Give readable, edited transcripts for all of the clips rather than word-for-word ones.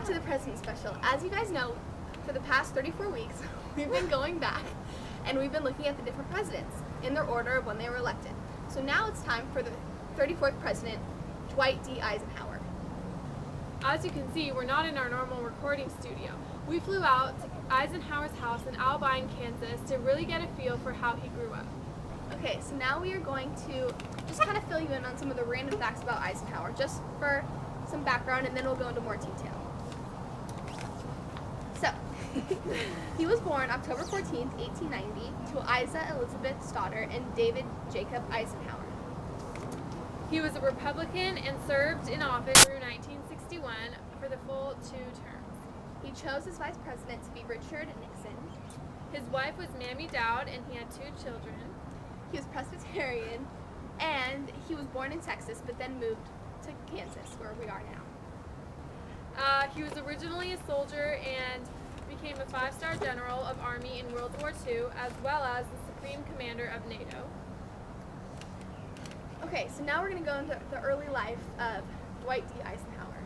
back to the President Special. As you guys know, for the past 34 weeks, we've been going back and we've been looking at the different presidents in their order of when they were elected. So now it's time for the 34th President, Dwight D. Eisenhower. As you can see, we're not in our normal recording studio. We flew out to Eisenhower's house in Albine, Kansas to really get a feel for how he grew up. Okay, so now we are going to just kind of fill you in on some of the random facts about Eisenhower, just for some background, and then we'll go into more detail. So, he was born October 14th, 1890, to Isa Elizabeth's daughter and David Jacob Eisenhower. He was a Republican and served in office through 1961 for the full 2 terms. He chose as vice president to be Richard Nixon. His wife was Mamie Dowd, and he had 2 children. He was Presbyterian, and he was born in Texas, but then moved to Kansas, where we are now. He was originally a soldier and became a 5-star general of Army in World War II, as well as the Supreme Commander of NATO. Okay, so now we're going to go into the early life of Dwight D. Eisenhower.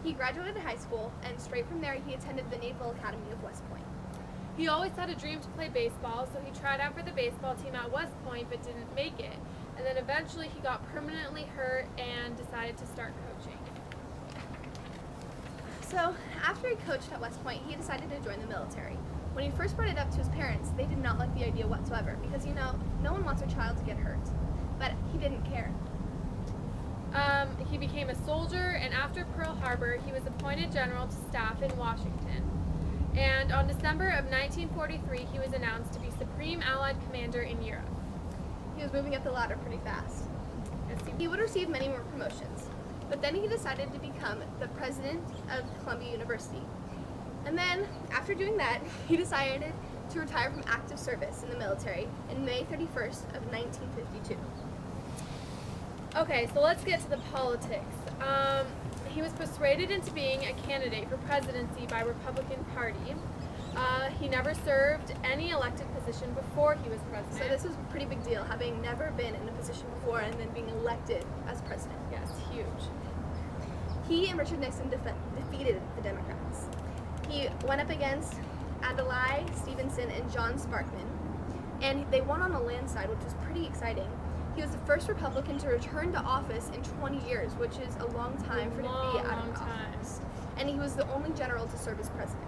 He graduated high school, and straight from there he attended the Naval Academy of West Point. He always had a dream to play baseball, so he tried out for the baseball team at West Point but didn't make it. And then eventually he got permanently hurt and decided to start coaching. So, after he coached at West Point, he decided to join the military. When he first brought it up to his parents, they did not like the idea whatsoever because, no one wants their child to get hurt. But he didn't care. He became a soldier, and after Pearl Harbor, he was appointed general to staff in Washington. And on December of 1943, he was announced to be Supreme Allied Commander in Europe. He was moving up the ladder pretty fast. He would receive many more promotions, but then he decided to become the president of Columbia University. And then, after doing that, he decided to retire from active service in the military in May 31st of 1952. Okay, so let's get to the politics. He was persuaded into being a candidate for presidency by Republican Party. He never served any elected position before he was president. So this was a pretty big deal, having never been in a position before and then being elected as president. Yes, huge. He and Richard Nixon defeated the Democrats. He went up against Adlai Stevenson and John Sparkman, and they won on a landslide, which was pretty exciting. He was the first Republican to return to office in 20 years, which is a long time for him to be out of office. And he was the only general to serve as president.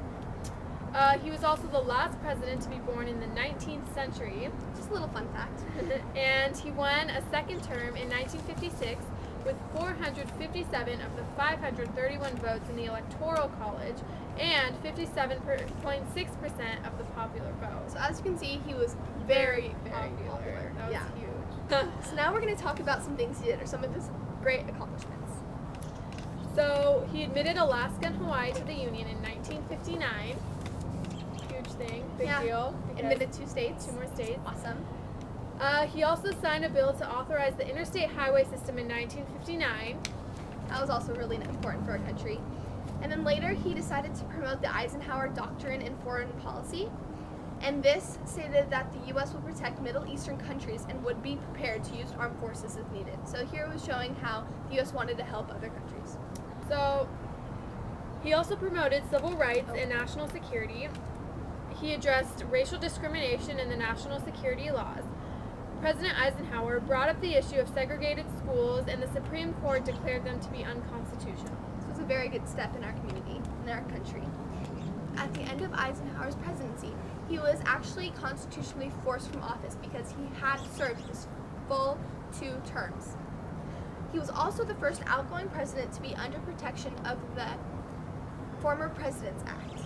He was also the last president to be born in the 19th century. Just a little fun fact. And he won a second term in 1956 with 457 of the 531 votes in the Electoral College and 57.6% of the popular vote. So as you can see, he was very, very popular. That was huge. So now we're going to talk about some things he did, or some of his great accomplishments. So he admitted Alaska and Hawaii to the Union in 1959. Huge thing, big deal. Admitted 2 states. 2 more states. Awesome. He also signed a bill to authorize the interstate highway system in 1959. That was also really important for our country. And then later he decided to promote the Eisenhower Doctrine in foreign policy. And this stated that the U.S. would protect Middle Eastern countries and would be prepared to use armed forces if needed. So here it was showing how the U.S. wanted to help other countries. So he also promoted civil rights and national security. He addressed racial discrimination in the national security laws. President Eisenhower brought up the issue of segregated schools, and the Supreme Court declared them to be unconstitutional. This was a very good step in our community, in our country. At the end of Eisenhower's presidency, he was actually constitutionally forced from office because he had served his full 2 terms. He was also the first outgoing president to be under protection of the former President's Act.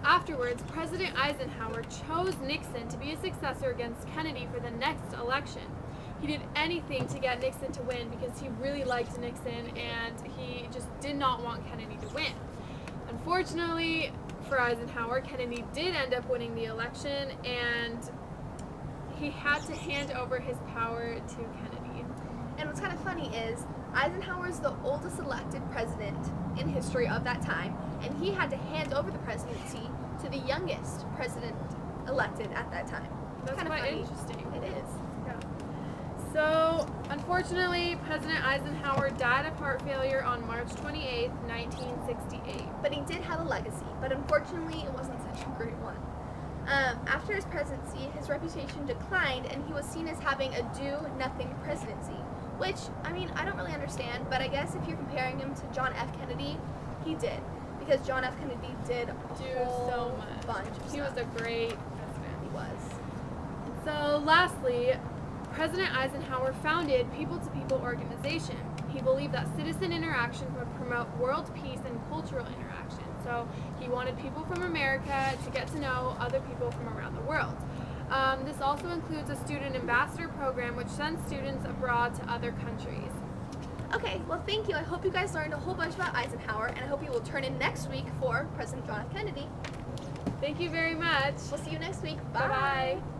Afterwards, President Eisenhower chose Nixon to be his successor against Kennedy for the next election. He did anything to get Nixon to win because he really liked Nixon and he just did not want Kennedy to win. Unfortunately for Eisenhower, Kennedy did end up winning the election, and he had to hand over his power to Kennedy. And what's kind of funny is Eisenhower is the oldest elected president in history of that time, and he had to hand over the presidency to the youngest president elected at that time. That's kind of quite funny. interesting. It is. Yeah. So, unfortunately, President Eisenhower died of heart failure on March 28, 1968. But he did have a legacy, but unfortunately it wasn't such a great one. After his presidency, his reputation declined and he was seen as having a do-nothing presidency, which, I mean, I don't really understand, but I guess if you're comparing him to John F. Kennedy, he did. Because John F. Kennedy did a whole so much. bunch of He stuff. was a great president. He was. So, lastly, President Eisenhower founded People-to-People Organization. He believed that citizen interaction would promote world peace and cultural interaction. So he wanted people from America to get to know other people from around the world. This also includes a student ambassador program which sends students abroad to other countries. Okay, well thank you. I hope you guys learned a whole bunch about Eisenhower, and I hope you will turn in next week for President John F. Kennedy. Thank you very much. We'll see you next week. Bye-bye.